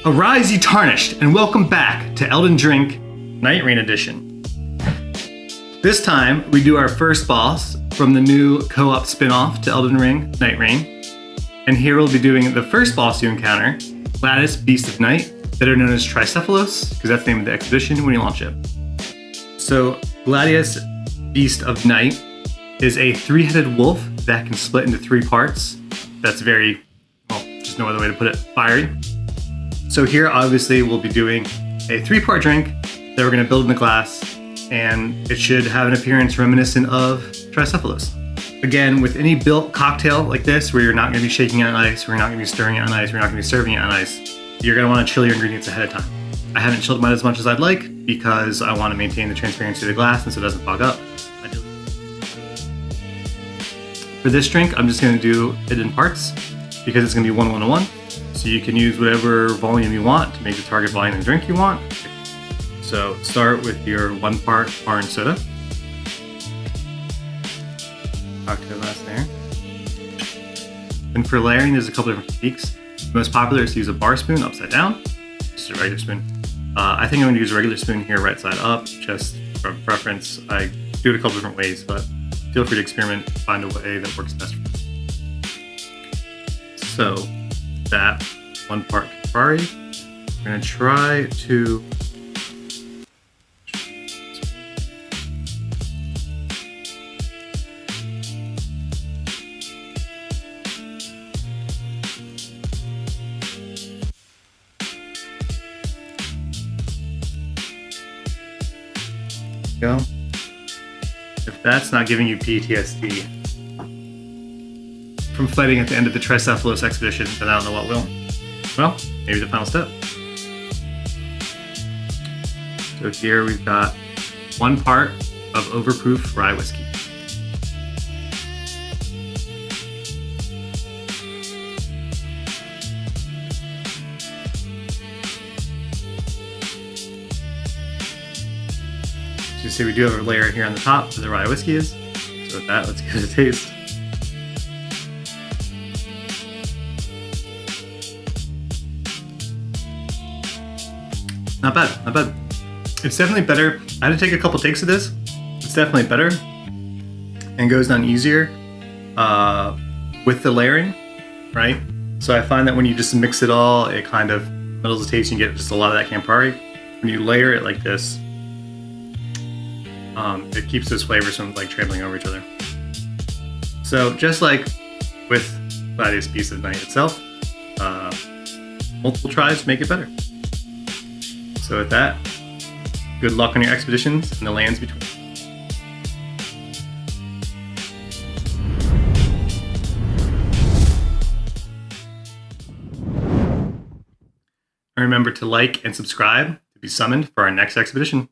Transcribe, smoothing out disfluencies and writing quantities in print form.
Arise, ye tarnished, and welcome back to Elden Drink Nightreign Edition. This time, we do our first boss from the new co-op spin-off to Elden Ring, Nightreign. And here we'll be doing the first boss you encounter, Galdius Beast of Night, better known as Tricephalos, because that's the name of the expedition when you launch it. So, Gladius Beast of Night is a three-headed wolf that can split into three parts. That's very, well, there's no other way to put it, fiery. So here, obviously, we'll be doing a three-part drink that we're going to build in the glass, and it should have an appearance reminiscent of Tricephalos. Again, with any built cocktail like this, where you're not going to be shaking it on ice, where you're not going to be stirring it on ice, where you're not going to be serving it on ice, you're going to want to chill your ingredients ahead of time. I haven't chilled mine as much as I'd like because I want to maintain the transparency of the glass and so it doesn't fog up. For this drink, I'm just going to do it in parts because it's going to be 1-1-1. So you can use whatever volume you want to make the target volume of the drink you want. So start with your 1 part orange soda. Cocktail glass there. And for layering, there's a couple different techniques. The most popular is to use a bar spoon upside down, just a regular spoon. I think I'm going to use a regular spoon here right side up, just from preference. I do it a couple different ways, but feel free to experiment, find a way that works best for you. So that 1 part Campari. We're going to try to go. If that's not giving you PTSD from fighting at the end of the Tricephalos expedition, then I don't know what will. Well, maybe the final step. So here we've got 1 part of Overproof Rye Whiskey. As you see, we do have a layer here on the top where the Rye Whiskey is. So with that, let's give it a taste. Not bad, not bad. It's definitely better. I had to take a couple takes of this. It's definitely better and goes down easier with the layering, right? So I find that when you just mix it all, it kind of muddles the taste. You get just a lot of that Campari. When you layer it like this, it keeps those flavors from like trampling over each other. So just like with Gladius Beast of Night itself, multiple tries make it better. So with that, good luck on your expeditions and the lands between. And remember to like and subscribe to be summoned for our next expedition.